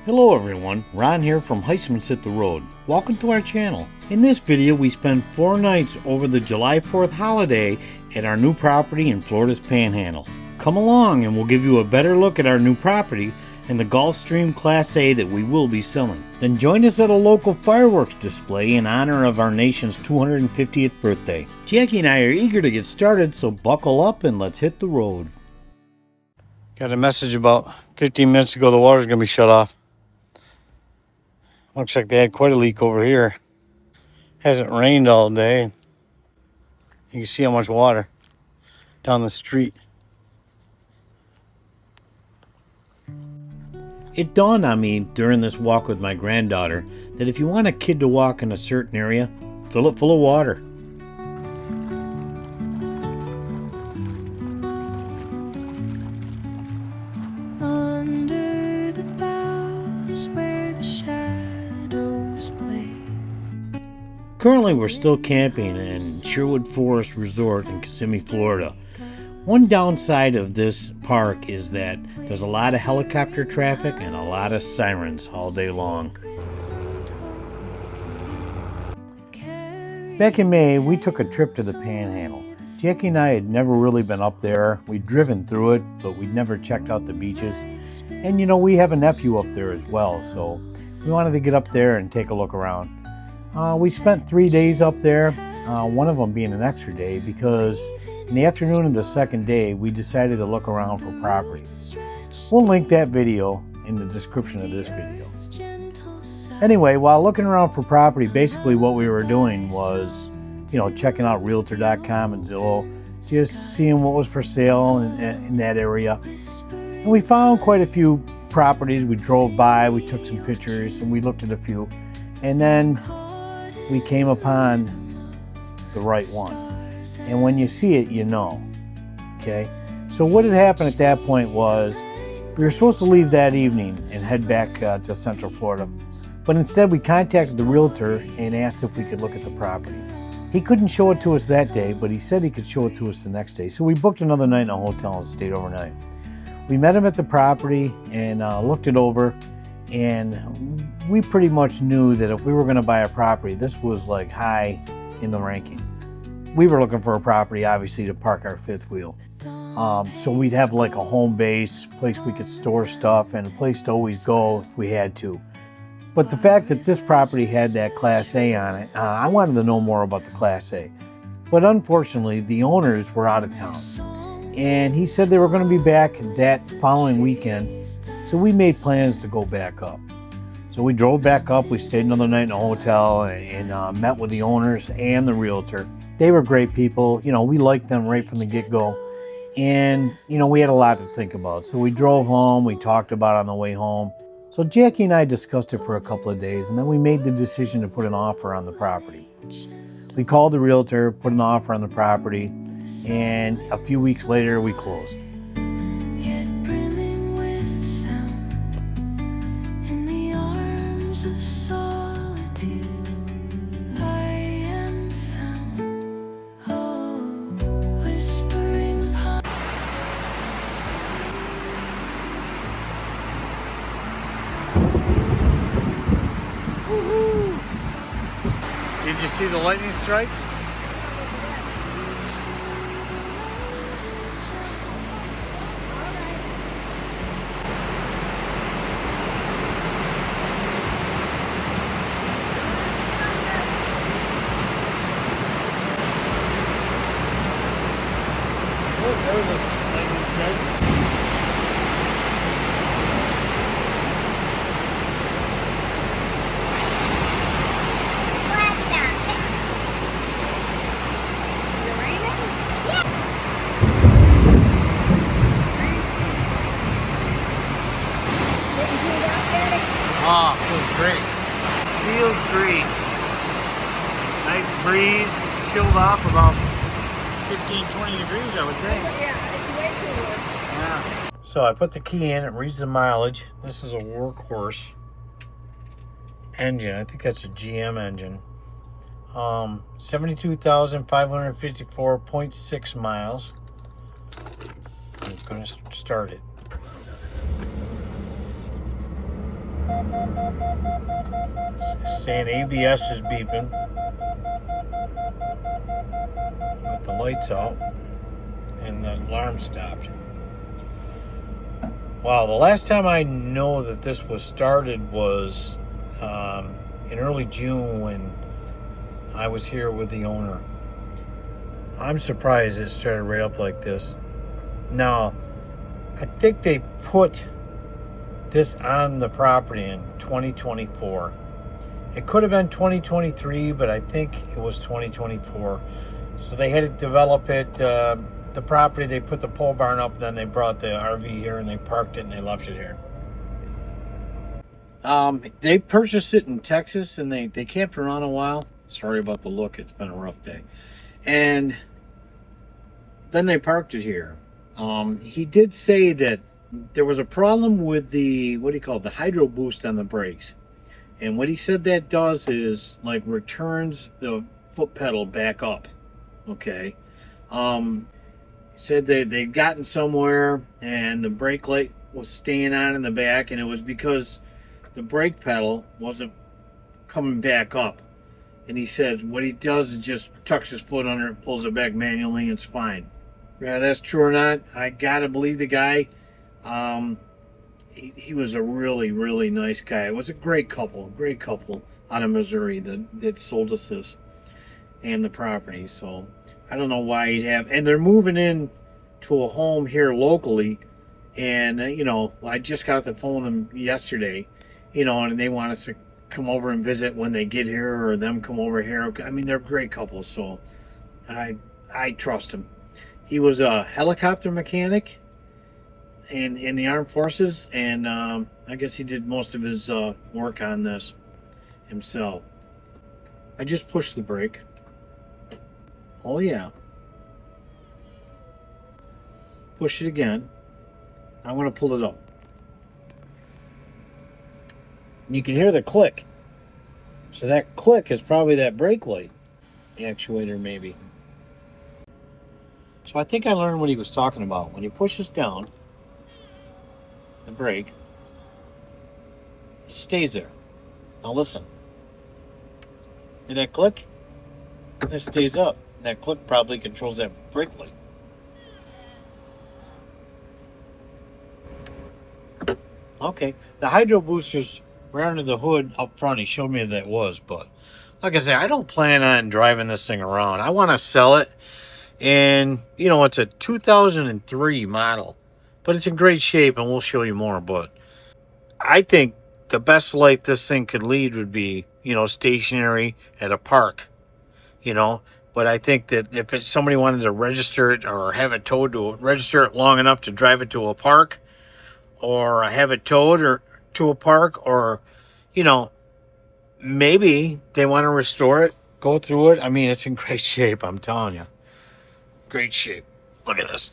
Hello everyone, Ron here from HEISTMAN'S HIT THE ROAD. Welcome to our channel. In this video we spent 4 nights over the July 4th holiday at our new property in Florida's Panhandle. Come along and we'll give you a better look at our new property and the Gulfstream Class A that we will be selling. Then join us at a local fireworks display in honor of our nation's 250th birthday. Jackie and I are eager to get started, so buckle up and let's hit the road. Got a message about 15 minutes ago the water's going to be shut off. Looks like they had quite a leak over here. Hasn't rained all day. You can see how much water down the street. It dawned on me during this walk with my granddaughter that if you want a kid to walk in a certain area, fill it full of water. Currently, we're still camping in Sherwood Forest Resort in Kissimmee, Florida. One downside of this park is that there's a lot of helicopter traffic and a lot of sirens all day long. Back in May, we took a trip to the Panhandle. Jackie and I had never really been up there. We'd driven through it, but we'd never checked out the beaches. And you know, we have a nephew up there as well, so we wanted to get up there and take a look around. We spent 3 days up there, one of them being an extra day because in the afternoon of the second day we decided to look around for property. We'll link that video in the description of this video. Anyway, while looking around for property, basically what we were doing was, checking out Realtor.com and Zillow, just seeing what was for sale in that area. And we found quite a few properties. We drove by, we took some pictures, and we looked at a few. And then we came upon the right one. And when you see it, you know. Okay? So what had happened at that point was we were supposed to leave that evening and head back to Central Florida. But instead we contacted the realtor and asked if we could look at the property. He couldn't show it to us that day, but he said he could show it to us the next day. So we booked another night in a hotel and stayed overnight. We met him at the property and looked it over. And we pretty much knew that if we were going to buy a property, this was like high in the ranking. We were looking for a property, obviously, to park our fifth wheel. So we'd have like a home base, place we could store stuff, and a place to always go if we had to. But the fact that this property had that Class A on it, I wanted to know more about the Class A. But unfortunately, the owners were out of town. And he said they were going to be back that following weekend. So we made plans to go back up. So we drove back up, we stayed another night in a hotel and met with the owners and the realtor. They were great people. We liked them right from the get-go. And, we had a lot to think about. So we drove home, we talked about it on the way home. So Jackie and I discussed it for a couple of days, and then we made the decision to put an offer on the property. We called the realtor, put an offer on the property, and a few weeks later we closed. Did you see the lightning strike? Oh, there was a lightning strike. Oh, feels great. Feels great. Nice breeze, chilled off about 15, 20 degrees, I would think. Yeah, it's way cooler. Yeah. So I put the key in, it reads the mileage. This is a workhorse engine. I think that's a GM engine. 72,554.6 miles. I'm going to start it. Saying ABS is beeping with the lights out and the alarm stopped. Wow, the last time I know that this was started was in early June when I was here with the owner. I'm surprised it started right up like this. Now, I think they put this on the property in 2024. It could have been 2023, but I think it was 2024. So they had to develop it. The property, they put the pole barn up, then they brought the RV here and they parked it and they left it here. They purchased it in Texas and they camped around a while. Sorry about the look, it's been a rough day. And then they parked it here. He did say that there was a problem with the, what do you call it, the hydro boost on the brakes. And what he said that does is like returns the foot pedal back up. Okay. He said they'd gotten somewhere and the brake light was staying on in the back, and it was because the brake pedal wasn't coming back up. And he said what he does is just tucks his foot under it, pulls it back manually, and it's fine. Yeah, that's true or not, I gotta believe the guy. He was a really, really nice guy. It was a great couple out of Missouri that sold us this and the property. So I don't know why he'd have, and they're moving in to a home here locally. And, I just got off the phone with them yesterday, and they want us to come over and visit when they get here, or them come over here. I mean, they're a great couple, so I trust him. He was a helicopter mechanic in the armed forces, and I guess he did most of his work on this himself. I just pushed the brake. Oh yeah. Push it again. I'm going to pull it up. And you can hear the click. So that click is probably that brake light actuator maybe. So I think I learned what he was talking about. When he pushes down the brake, it stays there. Now listen. Hear that click? It stays up. That click probably controls that brake light. Okay, the hydro boosters were under the hood up front. He showed me that was, but like I said, I don't plan on driving this thing around. I want to sell it, and it's a 2003 model, but it's in great shape, and we'll show you more. But I think the best life this thing could lead would be, stationary at a park, But I think that if somebody wanted to register it or have it towed to register it long enough to drive it to a park, or have it towed or to a park, or maybe they want to restore it, go through it. I mean, it's in great shape, I'm telling you. Great shape. Look at this.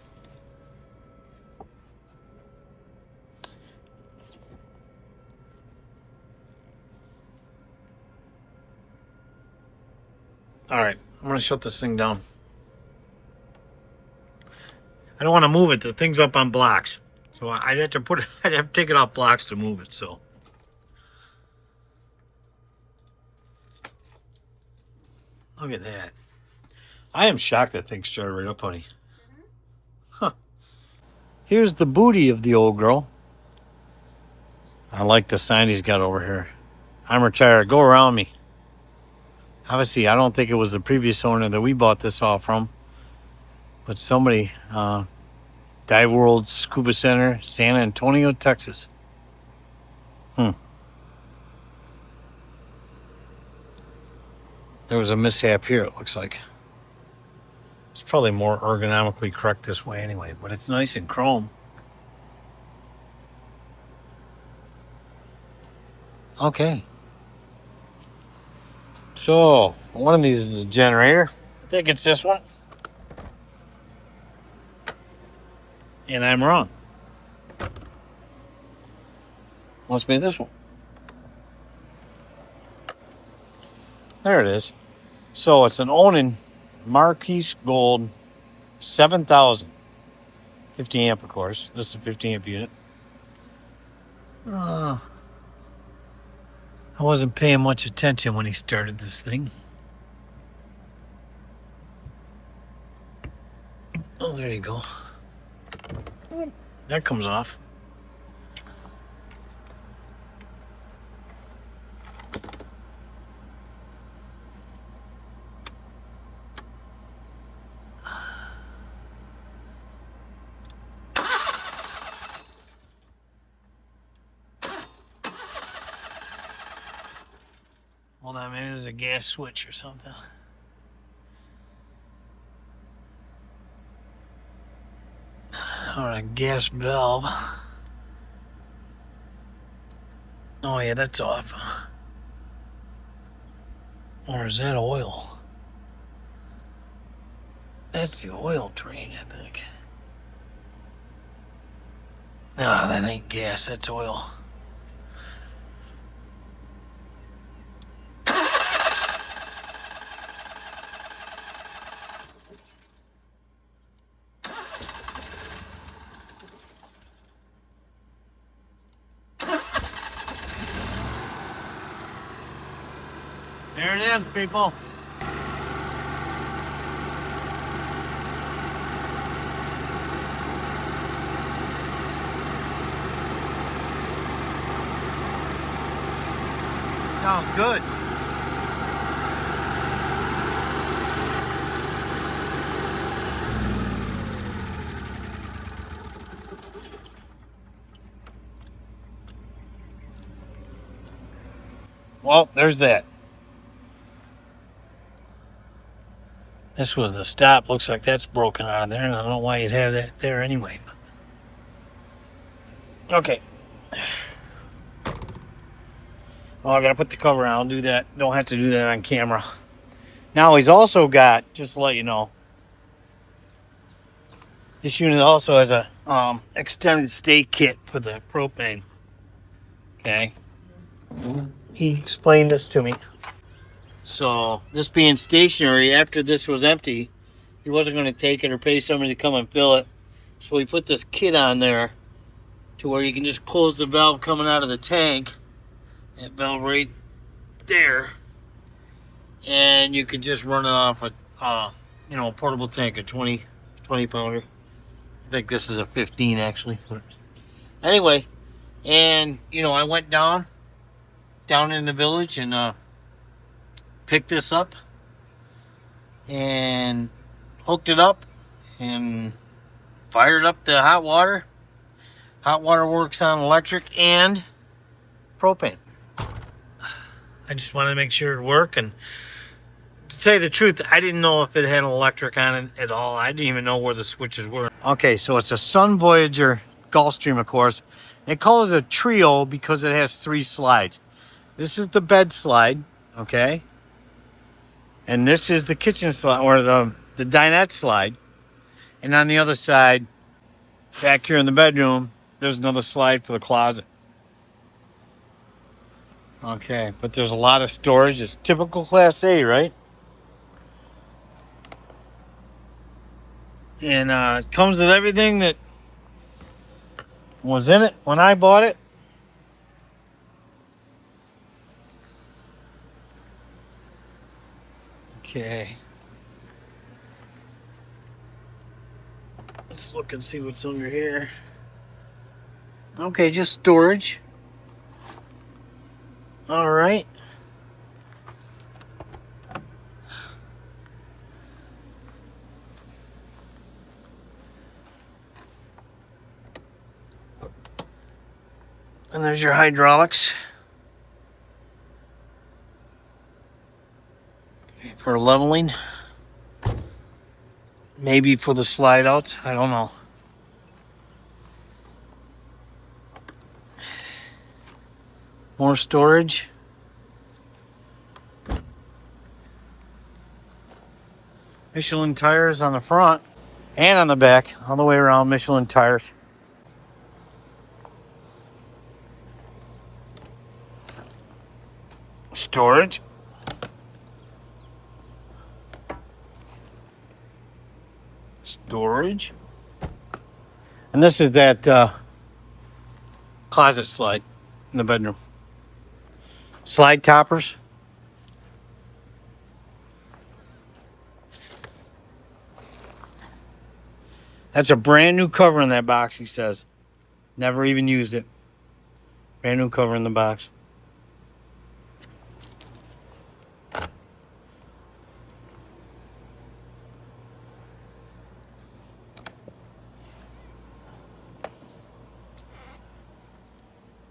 All right, I'm going to shut this thing down. I don't want to move it. The thing's up on blocks. So I'd have to take it off blocks to move it, so. Look at that. I am shocked that thing started right up, honey. Huh. Here's the booty of the old girl. I like the sign he's got over here. I'm retired. Go around me. Obviously, I don't think it was the previous owner that we bought this off from, but somebody, Dive World Scuba Center, San Antonio, Texas. There was a mishap here, it looks like. It's probably more ergonomically correct this way anyway, but it's nice and chrome. Okay. So, one of these is a generator. I think it's this one. And I'm wrong. Must be this one. There it is. So it's an Onan Marquise Gold 7000. 50 amp, of course. This is a 50 amp unit. I wasn't paying much attention when he started this thing. Oh, there you go. That comes off. Hold on, maybe there's a gas switch or something. Or a gas valve. Oh yeah, that's off. Or is that oil? That's the oil drain, I think. No, that ain't gas, that's oil. There it is, people. Sounds good. Well, there's that. This was the stop. Looks like that's broken out of there, and I don't know why you'd have that there anyway. Okay. Oh, I gotta put the cover on. I'll do that. Don't have to do that on camera. Now he's also got, just to let you know, this unit also has a extended stay kit for the propane. Okay. He explained this to me. So this being stationary, after this was empty, he wasn't going to take it or pay somebody to come and fill it. So we put this kit on there to where you can just close the valve coming out of the tank. That valve right there. And you can just run it off a portable tank, a 20 pounder. I think this is a 15 actually. But anyway, and I went down in the village and picked this up and hooked it up and fired up the hot water. Hot water works on electric and propane. I just wanted to make sure it worked, and to tell you the truth, I didn't know if it had an electric on it at all. I didn't even know where the switches were. Okay, so it's a Sun Voyager Gulfstream, of course. They call it a trio because it has 3 slides. This is the bed slide, okay? And this is the kitchen slide, or the dinette slide. And on the other side, back here in the bedroom, there's another slide for the closet. Okay, but there's a lot of storage. It's typical Class A, right? And it comes with everything that was in it when I bought it. Okay. Let's look and see what's under here. Okay, just storage. All right. And there's your hydraulics. Okay, for leveling. Maybe for the slide outs. I don't know. More storage. Michelin tires on the front and on the back, all the way around. Michelin tires. Storage. Storage. And this is that closet slide in the bedroom. slide toppers. That's a brand new cover in that box, he says. Never even used it. Brand new cover in the box.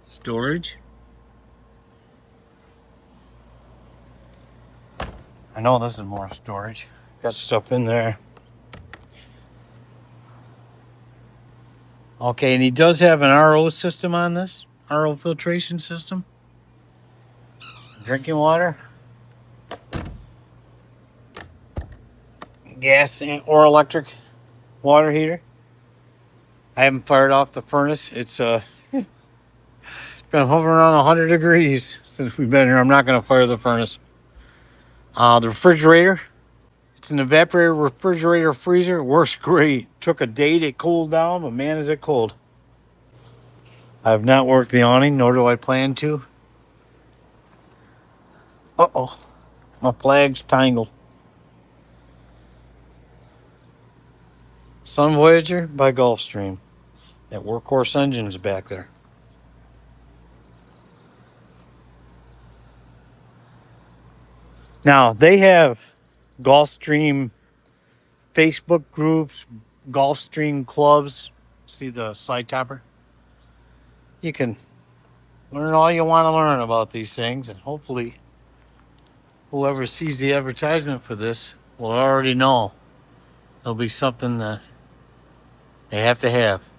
Storage. I know this is more storage. Got stuff in there. Okay, and he does have an RO system on this. RO filtration system. Drinking water. Gas or electric water heater. I haven't fired off the furnace. It's been hovering around 100 degrees since we've been here. I'm not going to fire the furnace. The refrigerator. It's an evaporator refrigerator freezer. It works great. Took a day to cool down, but man, is it cold. I have not worked the awning, nor do I plan to. Uh-oh. My flag's tangled. Sun Voyager by Gulfstream. That workhorse engine's back there. Now, they have Gulfstream Facebook groups, Gulfstream clubs. See the slide topper? You can learn all you want to learn about these things, and hopefully whoever sees the advertisement for this will already know it'll be something that they have to have.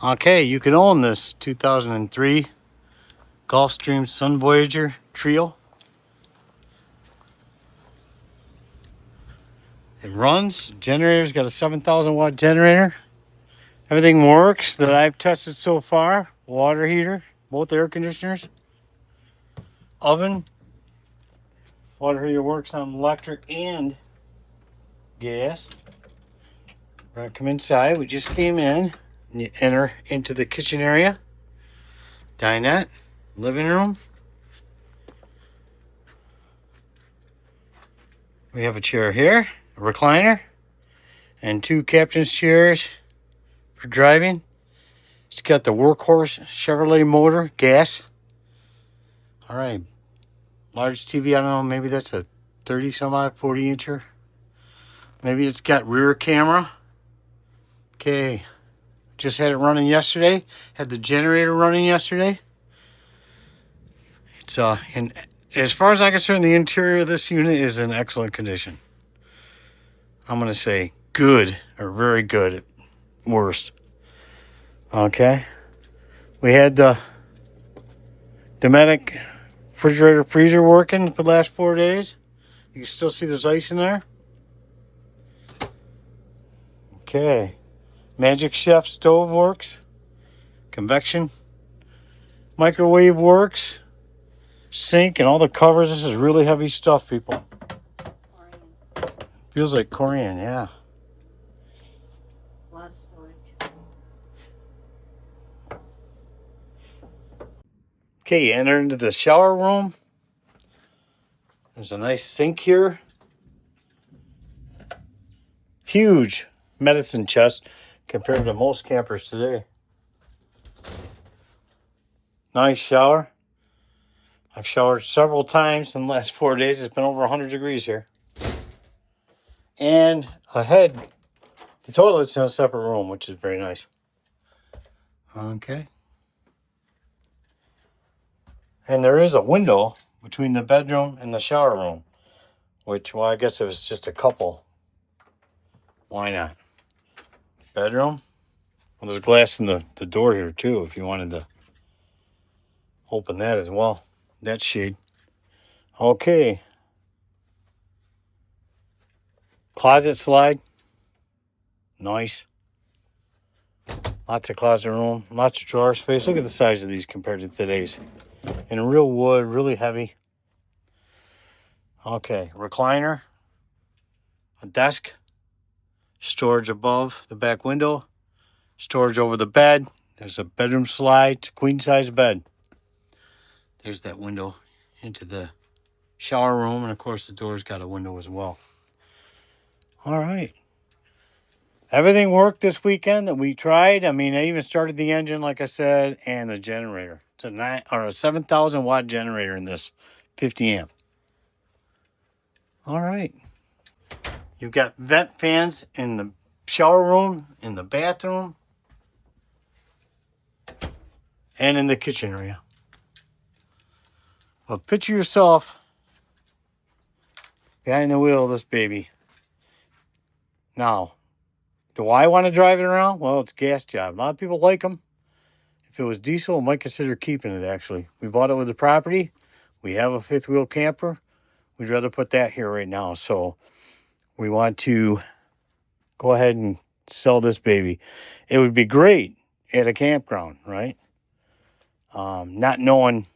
Okay, you can own this 2003 Gulfstream Sun Voyager Trio. It runs. Generator's got a 7,000 watt generator. Everything works that I've tested so far. Water heater, both air conditioners, oven. Water heater works on electric and gas. We're gonna come inside. We just came in. And you enter into the kitchen area, dinette, living room. We have a chair here, a recliner, and two captain's chairs for driving. It's got the workhorse Chevrolet motor, gas. All right, large TV. I don't know, maybe that's a 30 some odd, 40 incher. Maybe it's got rear camera. Okay, just had it running yesterday. Had the generator running yesterday. It's as far as I'm concerned, the interior of this unit is in excellent condition. I'm gonna say good or very good at worst. Okay, we had the Dometic refrigerator freezer working for the last 4 days. You can still see there's ice in there. Okay, Magic Chef stove works. Convection microwave works. Sink and all the covers. This is really heavy stuff, people. Feels like Korean, yeah. A lot of storage. Okay, you enter into the shower room. There's a nice sink here. Huge medicine chest compared to most campers today. Nice shower. I've showered several times in the last 4 days. It's been over 100 degrees here. And ahead, the toilet's in a separate room, which is very nice. Okay. And there is a window between the bedroom and the shower room, which, well, I guess if it's just a couple, why not? Bedroom. Well, there's glass in the door here, too, if you wanted to open that as well. That shade. Okay. Closet slide. Nice. Lots of closet room. Lots of drawer space. Look at the size of these compared to today's. And real wood, really heavy. Okay. Recliner. A desk. Storage above the back window. Storage over the bed. There's a bedroom slide. It's a queen size bed. There's that window into the shower room, and of course the door's got a window as well. All right. Everything worked this weekend that we tried. I mean, I even started the engine, like I said, and the generator. It's a 7,000 watt generator in this 50 amp. All right. You've got vent fans in the shower room, in the bathroom, and in the kitchen area. Well, picture yourself behind the wheel of this baby. Now, do I want to drive it around? Well, it's a gas job. A lot of people like them. If it was diesel, I might consider keeping it, actually. We bought it with the property. We have a fifth wheel camper. We'd rather put that here right now. So we want to go ahead and sell this baby. It would be great at a campground, right? Not knowing,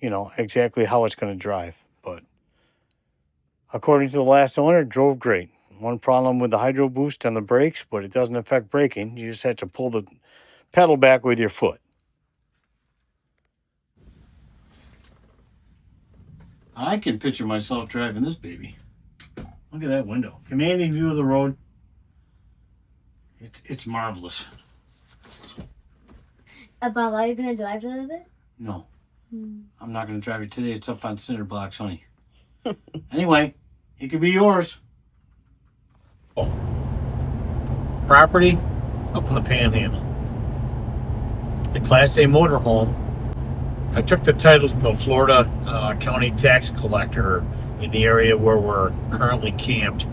exactly how it's going to drive. But according to the last owner, it drove great. One problem with the hydro boost on the brakes, but it doesn't affect braking. You just have to pull the pedal back with your foot. I can picture myself driving this baby. Look at that window. Commanding view of the road. It's marvelous. Bob, are you going to drive a little bit? No. I'm not going to drive it today. It's up on cinder blocks, honey. Anyway, it could be yours. Property up in the Panhandle. The Class A motorhome. I took the title to the Florida County Tax Collector in the area where we're currently camped.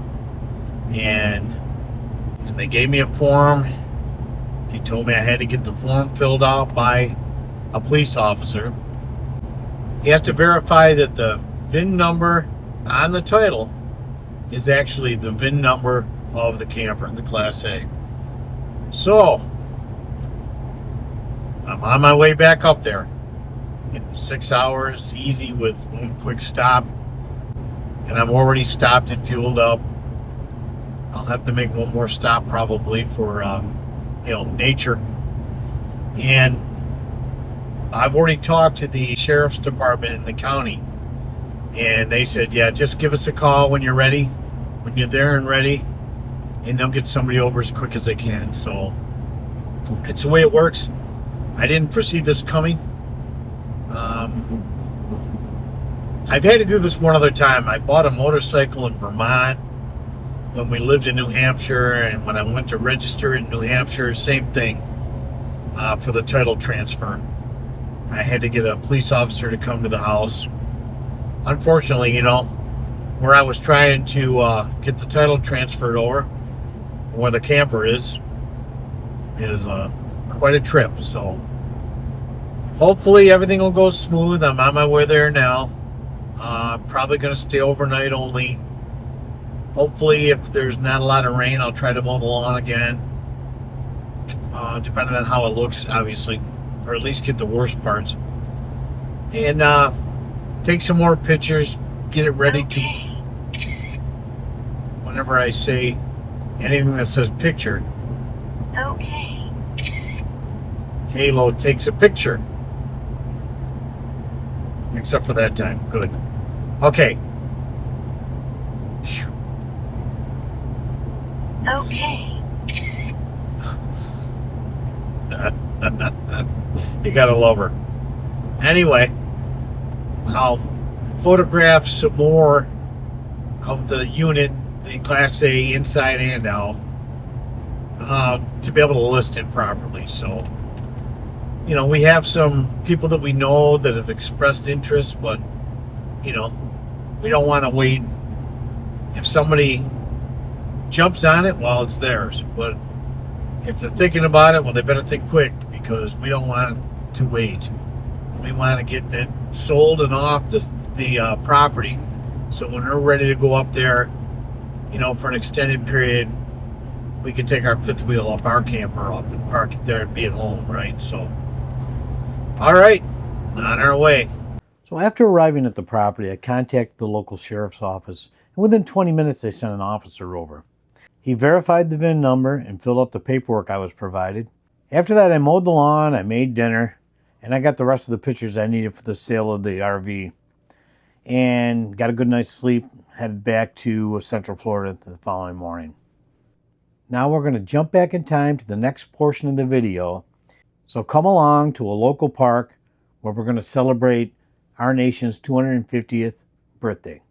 And they gave me a form. They told me I had to get the form filled out by a police officer. He has to verify that the VIN number on the title is actually the VIN number of the camper, the Class A. So, I'm on my way back up there. In 6 hours, easy with one quick stop. And I've already stopped and fueled up. I'll have to make one more stop probably for, nature. And I've already talked to the sheriff's department in the county. And they said, yeah, just give us a call when you're ready, when you're there and ready, and they'll get somebody over as quick as they can. So it's the way it works. I didn't foresee this coming. I've had to do this one other time. I bought a motorcycle in Vermont when we lived in New Hampshire, and when I went to register in New Hampshire, same thing for the title transfer. I had to get a police officer to come to the house. Unfortunately, where I was trying to get the title transferred over, where the camper is quite a trip. So hopefully everything will go smooth. I'm on my way there now. Probably going to stay overnight only. Hopefully, if there's not a lot of rain, I'll try to mow the lawn again. Depending on how it looks, obviously. Or at least get the worst parts. And take some more pictures. Get it ready to... Whenever I say anything that says picture. Okay. Halo takes a picture. Except for that time. Good. Okay. Okay. You gotta love her. Anyway, I'll photograph some more of the unit, the Class A inside and out, to be able to list it properly. So, we have some people that we know that have expressed interest, but, we don't want to wait. If somebody jumps on it, well, it's theirs. But if they're thinking about it, well, they better think quick, because we don't want to wait. We want to get that sold and off the property. So when we're ready to go up there, for an extended period, we can take our fifth wheel up, our camper up, and park it there and be at home, right? So, all right, on our way. So after arriving at the property, I contacted the local sheriff's office, and within 20 minutes, they sent an officer over. He verified the VIN number and filled out the paperwork I was provided. After that, I mowed the lawn, I made dinner, and I got the rest of the pictures I needed for the sale of the RV. And got a good night's sleep, headed back to Central Florida the following morning. Now we're going to jump back in time to the next portion of the video. So come along to a local park where we're going to celebrate our nation's 250th birthday.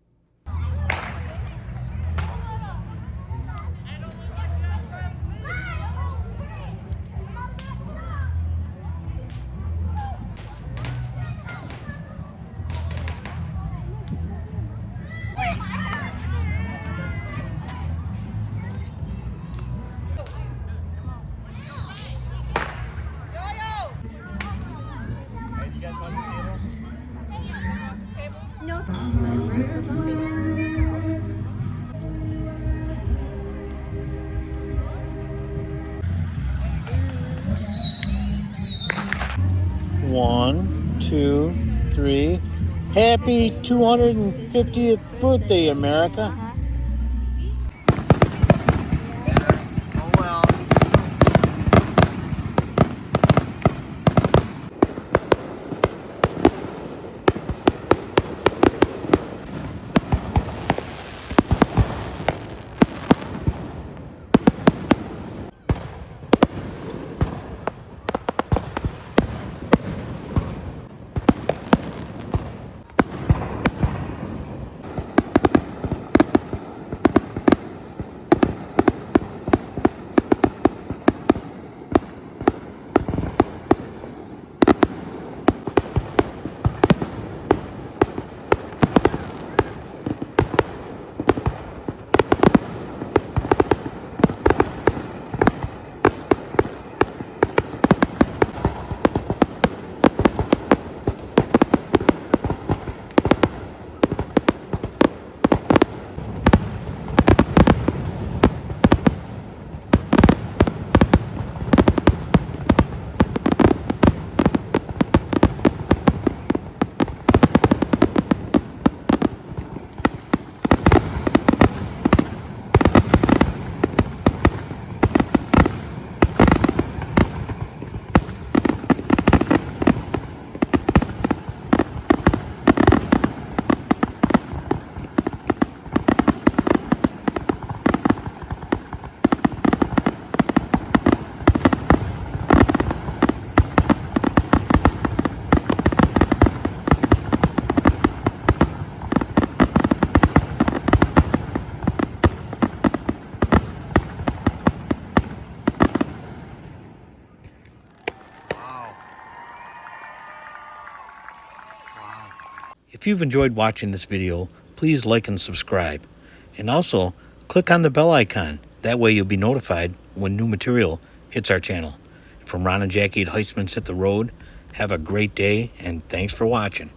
One, two, three. Happy 250th birthday, America. If you've enjoyed watching this video, please like and subscribe. And also, click on the bell icon. That way you'll be notified when new material hits our channel. From Rohn and Jacki at HEISTMAN'S Hit the Road, have a great day, and thanks for watching.